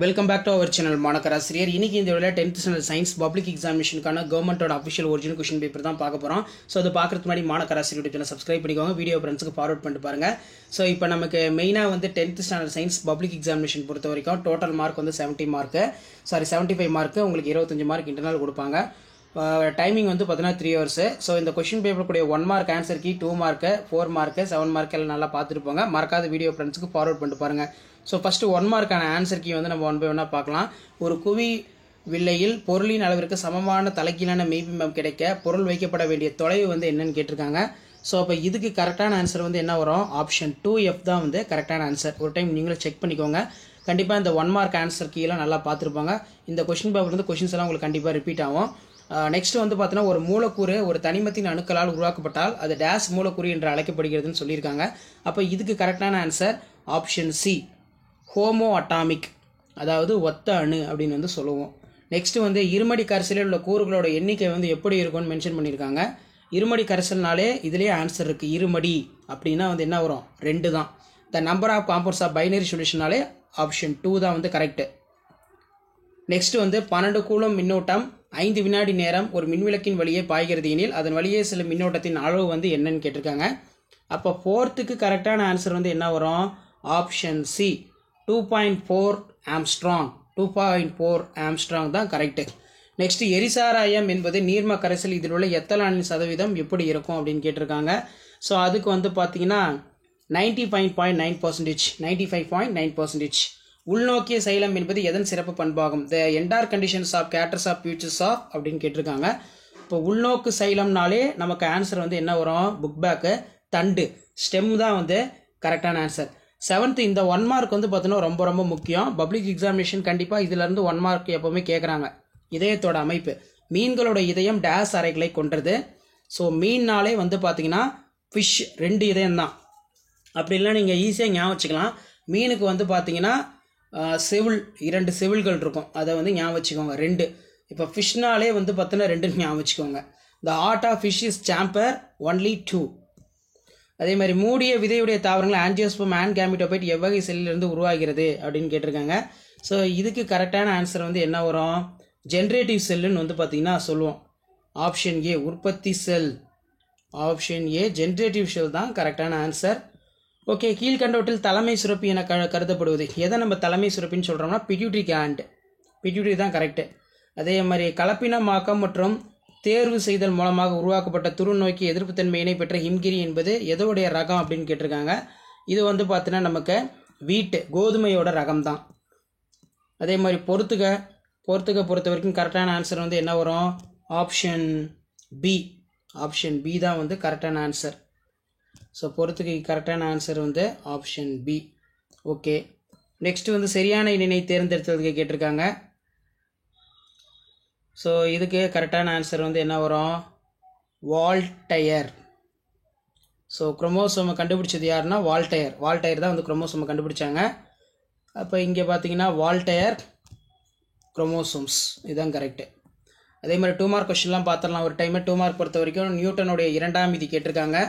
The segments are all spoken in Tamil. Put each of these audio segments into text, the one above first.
Welcome back to our channel மாணக்கராசிரியர். இன்னைக்கு இந்த வீடியோவில் 10th ஸ்டாண்டர்ட் சயின்ஸ் பப்ளிக் எக்ஸாமினேஷனுக்கான கவர்மெண்ட்டோட அஃபிஷியல் ஒரிஜினல் கொஸ்டின் பேப்பர் தான் பார்க்க போகிறோம். ஸோ அது பார்க்குறதுக்கு முன்னாடி மாணக்கராசிரியர் சேனல் சப்ஸ்கிரைப் பண்ணிக்கோங்க, வீடியோ ஃப்ரெண்ட்ஸுக்கு ஃபார்வர்ட் பண்ணிட்டு பாருங்கள். ஸோ இப்போ நமக்கு மெயினாக வந்து 10th standard science public examination பொறுத்த வரைக்கும் டோட்டல் மார்க் வந்து 75 மார்க்கு, உங்களுக்கு 25 மார்க் இன்டர்னல் கொடுப்பாங்க. டைமிங் வந்து பார்த்தீங்கன்னா 3 hours. ஸோ இந்த கொஸ்டின் பேப்பர் கூடிய 1 mark answer key, 2 mark, 4 mark, 7 mark எல்லாம் நல்லா பார்த்துருப்பாங்க. மறக்காத வீடியோ ஃப்ரெண்ட்ஸுக்கு ஃபார்வர்ட் பண்ணிட்டு பாருங்கள். ஸோ ஃபஸ்ட்டு 1 மார்க்கான ஆன்சர் கீ வந்து நம்ம 1 by 1 பார்க்கலாம். ஒரு குவி வில்லையில் பொருளின் அளவிற்கு சமமான தலைகீழான மெய்பிம்பம் கிடைக்க பொருள் வைக்கப்பட வேண்டிய தொலைவு வந்து என்னன்னு கேட்டிருக்காங்க. ஸோ அப்போ இதுக்கு கரெக்டான ஆன்சர் வந்து என்ன வரும்? ஆப்ஷன் 2F தான் வந்து கரெக்டான ஆன்சர். ஒரு டைம் நீங்களும் செக் பண்ணிக்கோங்க. கண்டிப்பாக இந்த 1 மார்க் ஆன்சர் கீழெலாம் நல்லா பார்த்துருப்பாங்க. இந்த கொஸ்டின் பேப்பர் வந்து கொஸ்டின்ஸ் எல்லாம் உங்களுக்கு கண்டிப்பாக ரிப்பீட் ஆகும். நெக்ஸ்ட் வந்து பார்த்தீங்கன்னா, ஒரு மூலக்கூறு ஒரு தனிமத்தின் அணுக்களால் உருவாக்கப்பட்டால் அது டேஸ் மூலக்கூறு என்று அழைக்கப்படுகிறதுன்னு சொல்லியிருக்காங்க. அப்போ இதுக்கு கரெக்டான answer option C, homo atomic, அதாவது ஒத்த அணு அப்படின்னு வந்து சொல்லுவோம். நெக்ஸ்ட் வந்து இருமடி கரைசலில் உள்ள கூறுகளோட எண்ணிக்கை வந்து எப்படி இருக்கும்னு மென்ஷன் பண்ணியிருக்காங்க. இருமடி கரைசல்னாலே இதுலேயே ஆன்சர் இருக்குது. இருமடி அப்படின்னா வந்து என்ன வரும்? 2 தான். The number of compounds of binary சொல்யூஷனாலே ஆப்ஷன் 2 தான் வந்து கரெக்டு. நெக்ஸ்ட் வந்து 12 கூலும் மின்னோட்டம் 5 வினாடி நேரம் ஒரு மின்விளக்கின் வழியே பாய்கிறது எனில் அதன் வழியே சில மின்னோட்டத்தின் அளவு வந்து என்னன்னு கேட்டிருக்காங்க. அப்போ 4th கரெக்டான ஆன்சர் வந்து என்ன வரும்? Option C, 2.4 Armstrong. 2.4 ஆம்ஸ்ட்ராங் தான் கரெக்டு. நெக்ஸ்ட் எரிசாராயம் என்பது நீர்ம கரைசல், இதில் உள்ள எத்தலானின் சதவீதம் எப்படி இருக்கும் அப்படின்னு கேட்டிருக்காங்க. ஸோ அதுக்கு வந்து பார்த்தீங்கன்னா 95.9%. 95.9%. உள்நோக்கிய சைலம் என்பது எதன் சிறப்பு பண்பாகும்? The entire conditions of caters of futures of அப்படின்னு கேட்டிருக்காங்க. இப்போ உள்நோக்கு சைலம்னாலே நமக்கு ஆன்சர் வந்து என்ன வரும்? புக் பேக்கு, தண்டு, ஸ்டெம் தான் வந்து கரெக்டான ஆன்சர். 7th இந்த 1 மார்க் வந்து பார்த்தீங்கன்னா ரொம்ப ரொம்ப முக்கியம். பப்ளிக் எக்ஸாமினேஷன் கண்டிப்பாக இதிலேருந்து 1 மார்க் எப்போவுமே கேட்குறாங்க. இதயத்தோட அமைப்பு, மீன்களோட இதயம் டேஸ் அறைகளை கொண்டது. ஸோ மீன்னாலே வந்து பார்த்தீங்கன்னா ஃபிஷ் 2 இதயம் தான். அப்படி இல்லை நீங்கள் ஈஸியாக ஞாபகம் வச்சுக்கலாம். மீனுக்கு வந்து பார்த்தீங்கன்னா செவில் 2 செவில்கள் இருக்கும், அதை வந்து ஞாபகம் வச்சுக்கோங்க 2. இப்போ ஃபிஷ்னாலே வந்து பார்த்தீங்கன்னா 2 ஞாபகம் வச்சுக்கோங்க. The art of fish is chamber only 2. அதே மாதிரி மூடிய விதையுடைய தாவரங்கள் ஆன்ஜியோஸ்பம் அண்ட் கேமிட்டோபைட் எவ்வகை செல்லிலிருந்து உருவாகிறது அப்படின்னு கேட்டிருக்காங்க. ஸோ இதுக்கு கரெக்டான ஆன்சர் வந்து என்ன வரும்? ஜென்ரேட்டிவ் செல்லுன்னு வந்து பார்த்தீங்கன்னா சொல்லுவோம். ஆப்ஷன் ஏ, உற்பத்தி செல். ஆப்ஷன் ஏ, ஜென்ரேட்டிவ் செல் தான் கரெக்டான ஆன்சர். ஓகே, கீழ்கண்டவற்றில் தலைமை சுரப்பி என கருதப்படுவது எதை நம்ம தலைமை சுரப்பின்னு சொல்கிறோம்னா பிட்யூட்டரி கிளாண்ட். பிட்யூட்டரி தான் கரெக்டு. அதே மாதிரி கலப்பினமாக்கம் மற்றும் தேர்வு செய்தல் மூலமாக உருவாக்கப்பட்ட துரு நோக்கி எதிர்ப்புத்தன்மையினை பெற்ற ஹிம்கிரி என்பது எதோடைய ரகம் அப்படின்னு கேட்டிருக்காங்க. இது வந்து பார்த்தீங்கன்னா நமக்கு வீட்டு கோதுமையோட ரகம் தான். அதே மாதிரி பொறுத்துக பொறுத்த வரைக்கும் கரெக்டான ஆன்சர் வந்து என்ன வரும்? Option B. ஆப்ஷன் பி தான் வந்து கரெக்டான ஆன்சர். ஸோ பொறுத்துக்கு கரெக்டான ஆன்சர் வந்து ஆப்ஷன் பி. ஓகே, நெக்ஸ்ட் வந்து சரியான இணையை தேர்ந்தெடுத்ததுக்கு கேட்டிருக்காங்க. ஸோ இதுக்கு கரெக்டான ஆன்சர் வந்து என்ன வரும்? வால்டயர். ஸோ குரோமோசோமை கண்டுபிடிச்சது யாருன்னா வால்டயர். வால்டயர் தான் வந்து குரோமோசோமை கண்டுபிடிச்சாங்க. அப்போ இங்கே பார்த்தீங்கன்னா வால்டயர் குரோமோசோம்ஸ் இதுதான் கரெக்டு. அதே மாதிரி 2 மார்க் கொஸ்டின்லாம் பார்த்துடலாம் ஒரு டைம். 2 மார்க் பொறுத்த வரைக்கும் நியூட்டனுடைய 2ஆம் விதி கேட்டிருக்காங்க.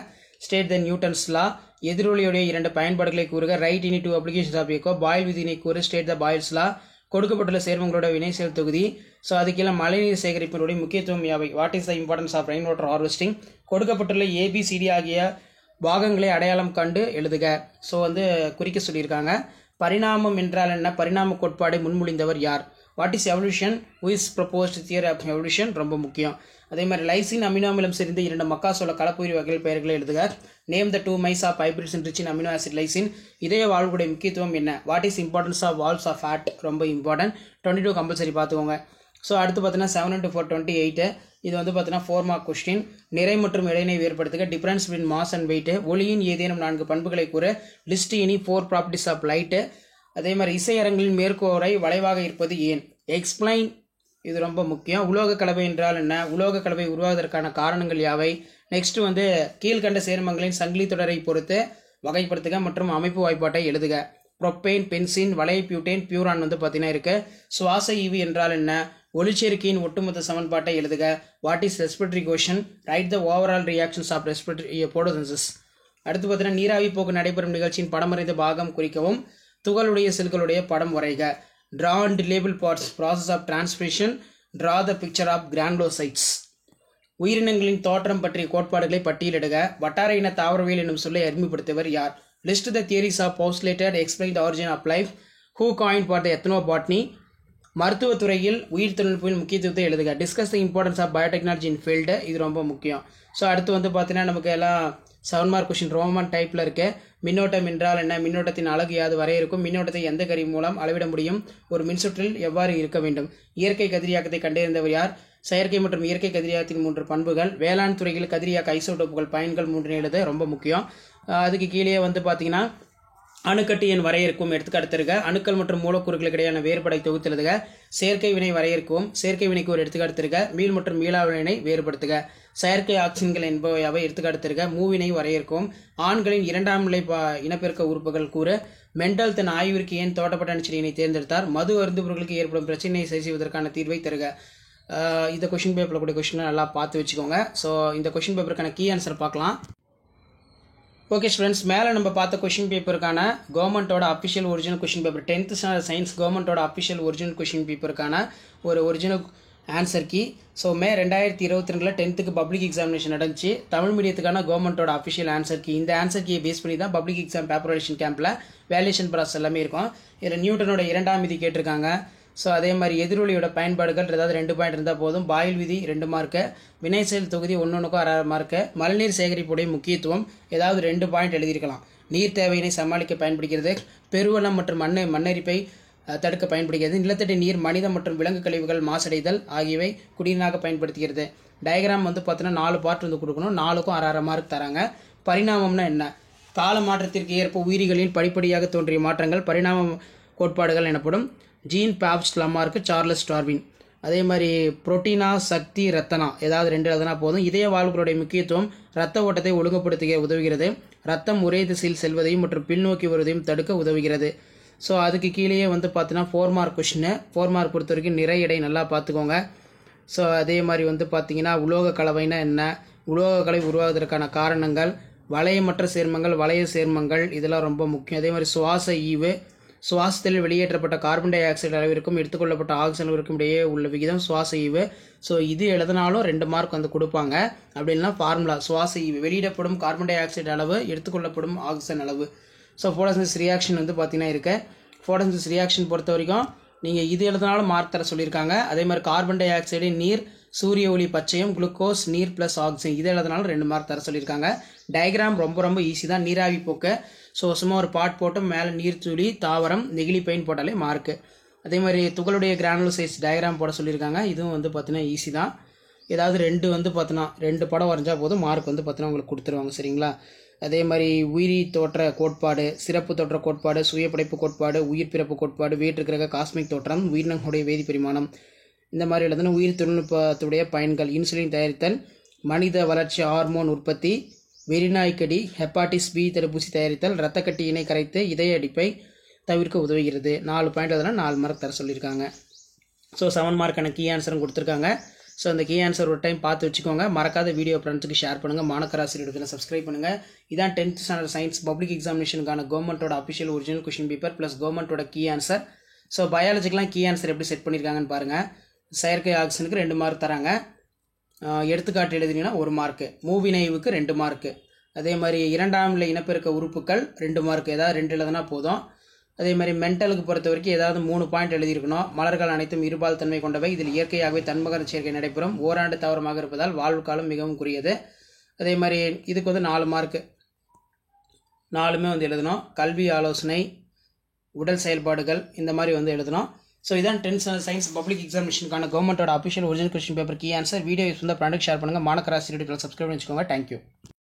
ஸ்டேட் த நியூட்டன்ஸ் லா. எதிரொலியுடைய 2 பயன்பாடுகளை கூறுக. ரைட் இனி 2 அப்ளிகேஷன்ஸ் ஆஃப் எக்கோ. பாயில் விதினை கூறு. ஸ்டேட் த பாயில்ஸ் லா. கொடுக்கப்பட்டுள்ள சேர்மங்களோட வினைசெயல் தொகுதி. ஸோ அதுக்கெல்லாம் மழைநீர் சேகரிப்பினுடைய முக்கியத்துவம் யாவை? What is the importance of rain water harvesting? கொடுக்கப்பட்டுள்ள ABCD ஆகிய பாகங்களை அடையாளம் கண்டு எழுதுக. ஸோ வந்து குறிக்க சொல்லியிருக்காங்க. பரிணாமம் என்றால் என்ன? பரிணாம கோட்பாடை முன்மொழிந்தவர் யார்? What is evolution? Who is proposed theory of evolution? ரொம்ப முக்கியம். அதே மாதிரி லைசின் அமினோ அமிலம் சேர்ந்த 2 மக்காசோள கலப்புயிர் வகைகள் பெயர்களை எழுதுக. Name the 2 maize of hybrids rich in amino acid lysine. இதய வாழ்வுடைய முக்கியத்துவம் என்ன? What is importance of valves of fat? ரொம்ப இம்பார்ட்டன்ட். 22 கம்பல்சரி பார்த்துக்கோங்க. ஸோ அடுத்து பார்த்தீங்கன்னா 7 into 4 28. இது வந்து பார்த்தீங்கன்னா 4 மார்க் கொஸ்டின். நிறை மற்றும் இடையினை வேறுபடுத்துக. Difference between mass and weight. ஒளியின் ஏதேனும் 4 பண்புகளை கூறு. லிஸ்ட் இனி 4 ப்ராப்பர்ட்டிஸ் ஆஃப் லைட்டு. அதே மாதிரி இசையரங்களின் மேற்கோரை வளைவாக இருப்பது ஏன்? எக்ஸ்பிளைன். இது ரொம்ப முக்கியம். உலோக கலவை என்றால் என்ன? உலோக கலவை உருவாவதற்கான காரணங்கள் யாவை? நெக்ஸ்ட் வந்து கீழ்கண்ட சேர்மங்களின் சங்கிலி தொடரை பொறுத்து வகைப்படுத்துக மற்றும் அமைப்பு வாய்ப்பாட்டை எழுதுக. புரோப்பேன், பென்சின், வளைய பியூட்டேன், பியூரான் வந்து பார்த்தீங்கன்னா இருக்கு. சுவாச ஈவு என்றால் என்ன? ஒளிச்சேர்க்கையின் ஒட்டுமொத்த சமன்பாட்டை எழுதுக. What is respiratory quotient? Write the overall reactions of respiratory photosynthesis. அடுத்து பார்த்தீங்கன்னா நீராவி போக்கு நடைபெறும் நிகழ்ச்சியின் படமறைந்த பாகம் குறிக்கவும். துகளுடைய செல்களுடைய படம் வரைக. Draw and label parts, process of transpiration, draw the picture of granulocytes. உயிரினங்களின் தோற்றம் பற்றிய கோட்பாடுகளை பட்டியலிடுக. வட்டார இன தாவரவியல் என்னும் சொல்லை அறிமுகப்படுத்தியவர் யார்? List the theories of postulated, explain the origin of life, who coined for the ethnobotany. மருத்துவத்துறையில் உயிர் தொழில்நுட்பின் முக்கியத்துவத்தை எழுதுக. Discuss the importance of biotechnology in field. இது ரொம்ப முக்கியம். ஸோ அடுத்து வந்து பார்த்தீங்கன்னா நமக்கு எல்லாம் 7 மார்க் கொஸ்டின் ரோமன் டைப்பில் இருக்கு. மின்னோட்டம் என்றால் என்ன? மின்னோட்டத்தின் அலகு யாது? வரையறுக்கும். மின்னோட்டத்தை எந்த கருவி மூலம் அளவிட முடியும்? ஒரு மின்சுற்றில் எவ்வாறு இருக்க வேண்டும்? இயற்கை கதிரியாக்கத்தை கண்டறிந்தவர் யார்? செயற்கை மற்றும் இயற்கை கதிரியாக்கத்தின் 3 பண்புகள். வேளாண் துறையில் கதிரியாக்க ஐசோடோப்புகள் பயன்கள் 3 எழுத ரொம்ப முக்கியம். அதுக்கு கீழே வந்து பார்த்தீங்கன்னா அணுக்கட்டு எண் வரையறுக்கும். எடுத்துக்காட்டு தருக. அணுக்கள் மற்றும் மூலக்கூறுகளுக்கு இடையான வேறுபடை தொகுத்தெழுதுக. செயற்கை வினை வரையறுக்கும். செயற்கை வினைக்கு ஒரு எடுத்துக்காட்டு தருக. மீள் மற்றும் மீளா வினை வேறுபடுத்துக. செயற்கை ஆக்சின்கள் என்பவையாவை எடுத்துக்காட்டு தருக. மூவினை வரையறுக்கும். ஆண்களின் 2ஆம் நிலை இனப்பெருக்க உறுப்புகள் கூறு. மெண்டல் தன் ஆய்விற்கு ஏன் தோட்டப்பட்ட செடியினை தேர்ந்தெடுத்தார்? மது அருந்துபவர்களுக்கு ஏற்படும் பிரச்சனையை சரி செய்வதற்கான தீர்வை தருக. இந்த கொஸ்டின் பேப்பரில் கூடிய கொஸ்டின் நல்லா பார்த்து வச்சுக்கோங்க. ஸோ இந்த கொஸ்டின் பேப்பருக்கான கீ ஆன்சர் பார்க்கலாம். ஓகே ஸ்டூடெண்ட்ஸ், மேலே நம்ம பார்த்த கொஷின் பேப்பருக்கான கவர்மெண்ட்டோட official original question paper 10th standard science கவர்மெண்ட்டோட அஃபிஷியல் ஒரிஜினல் கொஷின் பேப்பருக்கான ஒரு original answer key. So May 2022 10th public examination நடந்துச்சு. தமிழ் மீடியத்துக்கான கவர்மெண்ட்டோட அஃபிஷியல் ஆன்சர் கீ. இந்த ஆன்சர் கீயை பேஸ் பண்ணி தான் பப்ளிக் எக்ஸாம் பேப்பர் வேலேஷன் கேம்பில் வேலேஷன் ப்ராசஸ் எல்லாமே இருக்கும். இதில் நியூட்டனோட 2ஆம் விதி கேட்டிருக்காங்க. ஸோ அதே மாதிரி எதிரொலியோட பயன்பாடுகள் ஏதாவது 2 பாயிண்ட் இருந்தால் போதும். பாயில் விதி 2 மார்க்கு. வினை செயல் தொகுதி 1-1க்கும் 6 மார்க்கு. மழைநீர் சேகரிப்புடைய முக்கியத்துவம் ஏதாவது 2 பாயிண்ட் எழுதியிருக்கலாம். நீர் தேவையினை சமாளிக்க பயன்படுகிறது. பெருவளம் மற்றும் மண்ணரிப்பை தடுக்க பயன்படுகிறது. நிலத்தடி நீர், மனித மற்றும் விலங்கு கழிவுகள் மாசடைதல் ஆகியவை குடிநீராக பயன்படுத்துகிறது. டயக்ராம் வந்து பார்த்தீங்கன்னா 4 பார்ட் வந்து கொடுக்கணும். 4க்கும் 6 மார்க் தராங்க. பரிணாமம்னா என்ன? கால மாற்றத்திற்கு ஏற்ப உயிரிகளில் படிப்படியாக தோன்றிய மாற்றங்கள் பரிணாம கோட்பாடுகள் எனப்படும். Jean Baptiste Lamarck, Charles Darwin. அதே மாதிரி புரோட்டீனா, சக்தி, ரத்தனா ஏதாவது 2 எழுதுனா போதும். இதய வாழ்வுகளுடைய முக்கியத்துவம் ரத்த ஓட்டத்தை ஒழுங்குபடுத்த உதவுகிறது. ரத்தம் ஒரே திசையில் செல்வதையும் மற்றும் பின்னோக்கி வருவதையும் தடுக்க உதவுகிறது. ஸோ அதுக்கு கீழேயே வந்து பார்த்தீங்கன்னா 4 மார்க் கொஷின். 4 மார்க் பொறுத்த வரைக்கும் நிறை எடை நல்லா பார்த்துக்கோங்க. ஸோ அதே மாதிரி வந்து பார்த்தீங்கன்னா உலோக கலவைனா என்ன? உலோக கலவை உருவாவதற்கான காரணங்கள், வளையமற்ற சேர்மங்கள், வளைய சேர்மங்கள் இதெல்லாம் ரொம்ப முக்கியம். அதே மாதிரி சுவாச ஈவு, சுவாசத்தில் வெளியேற்றப்பட்ட கார்பன் டை ஆக்சைடு அளவிற்கும் எடுத்துக்கொள்ளப்பட்ட ஆக்சிஜன் அளவிற்கும் இடையே உள்ள விகிதம் சுவாச ஈவு. ஸோ இது எழுதினாலும் 2 மார்க் வந்து கொடுப்பாங்க. அப்படின்னா ஃபார்முலா சுவாச ஈவு, வெளியிடப்படும் கார்பன் டை ஆக்சைடு அளவு, எடுத்துக்கொள்ளப்படும் ஆக்சிஜன் அளவு. ஸோ ஃபோட்டோசிந்தசிஸ் ரியாக்ஷன் வந்து பார்த்தீங்கன்னா இருக்கு. ஃபோட்டோசிந்தசிஸ் ரியாக்ஷன் பொறுத்த வரைக்கும் நீங்கள் இது எழுதினாலும் மார்க் தர சொல்லியிருக்காங்க. அதே மாதிரி கார்பன் டை ஆக்சைடு நீர், சூரிய ஒளி பச்சையம், குளுக்கோஸ் நீர் ப்ளஸ் ஆக்சிஜன் இது எழுதினாலும் 2 மார்க் தர சொல்லியிருக்காங்க. டயக்ராம் ரொம்ப ஈஸி தான். நீராவி போக்கு. ஸோ சும்மா ஒரு பாட் போட்டு மேலே நீர்த்துளி, தாவரம், நெகிழி பெயின் போட்டாலே மார்க்கு. அதே மாதிரி துகளுடைய கிரானுலோசைட்ஸ் டயக்ராம் போட சொல்லியிருக்காங்க. இதுவும் வந்து பார்த்தீங்கன்னா ஈஸி தான். ஏதாவது 2 வந்து பார்த்தீங்கன்னா 2 படம் வரைஞ்சா போதும் மார்க் வந்து பார்த்தீங்கன்னா உங்களுக்கு கொடுத்துருவாங்க. சரிங்களா? அதே மாதிரி உயிரி தோற்ற கோட்பாடு, சிறப்பு தோற்ற கோட்பாடு, சுயப்படைப்பு கோட்பாடு, உயிர் பிறப்பு கோட்பாடு, வேற்றுக்கிரக காஸ்மிக் தோற்றம், உயிரினங்களுடைய வேதி பரிமாணம் இந்த மாதிரி எழுதுனா உயிர் தொழில்நுட்பத்துடைய பயன்கள், இன்சுலின் தயாரித்தல், மனித வளர்ச்சி ஹார்மோன் உற்பத்தி, வெறிநாய்க்கடி, ஹெப்பாட்டிஸ் பி தடுப்பூசி தயாரித்தல், இரத்த கட்டியினை கரைத்து இதய அடிப்பை தவிர்க்க உதவுகிறது. 4 பாயிண்ட் எழுதுனா 4 மார்க் தர சொல்லியிருக்காங்க. ஸோ 7 மார்க்கான கீ ஆன்சரும் கொடுத்துருக்காங்க. ஸோ அந்த கீ ஆன்சர் ஒரு டைம் பார்த்து வச்சுக்கோங்க. மறக்காத வீடியோ ஃப்ரெண்ட்ஸுக்கு ஷேர் பண்ணுங்கள். மாணக்கராசிரியர் சப்ஸ்கிரைப் பண்ணுங்கள். இதான் 10th ஸ்டாண்டர்ட் சயின்ஸ் பப்ளிக் எக்ஸாமினேஷனுக்கான கவர்மெண்ட்டோட official original question paper plus கவர்மெண்ட்டோட கீ ஆன்சர். ஸோ பயாலஜிக்கெலாம் கீ ஆன்சர் எப்படி செட் பண்ணியிருக்காங்கன்னு பாருங்கள். செயற்கை ஆக்சிஜனுக்கு 2 மார்க் தராங்க. எடுத்துக்காட்டு எழுதினீங்கன்னா 1 மார்க்கு. மூவினைவுக்கு 2 மார்க்கு. அதே மாதிரி 2ஆம் நிலை இனப்பெருக்க உறுப்புகள் 2 மார்க்கு. ஏதாவது 2 எழுதுனா போதும். அதே மாதிரி மென்டலுக்கு பொறுத்த வரைக்கும் ஏதாவது 3 பாயிண்ட் எழுதியிருக்கணும். மலர்கள் அனைத்தும் இருபால் தன்மை கொண்டவை. இதில் இயற்கையாகவே தன்மகர சேர்க்கை நடைபெறும். ஓராண்டு தாவரமாக இருப்பதால் வாழ்வு காலம் மிகவும் குறுகியது. அதே மாதிரி இதுக்கு வந்து 4 மார்க்கு. 4மே வந்து எழுதணும். கல்வி ஆலோசனை, உடல் செயல்பாடுகள் இந்த மாதிரி வந்து எழுதணும். ஸோ இதான் 10th ஸ்டாண்டர்ட் சயின்ஸ் பப்ளிக் எக்ஸாமினேஷனுக்கான கவர்மெண்ட்டோட official original question paper key answer. Video use பண்ணால் ப்ராடக்ட் ஷேர் பண்ணுங்கள். மாணக்கராசிரியர்கள் சப்ஸ்கிரைப் பண்ணிச்சுக்கோங்க. தேங்க்யூ.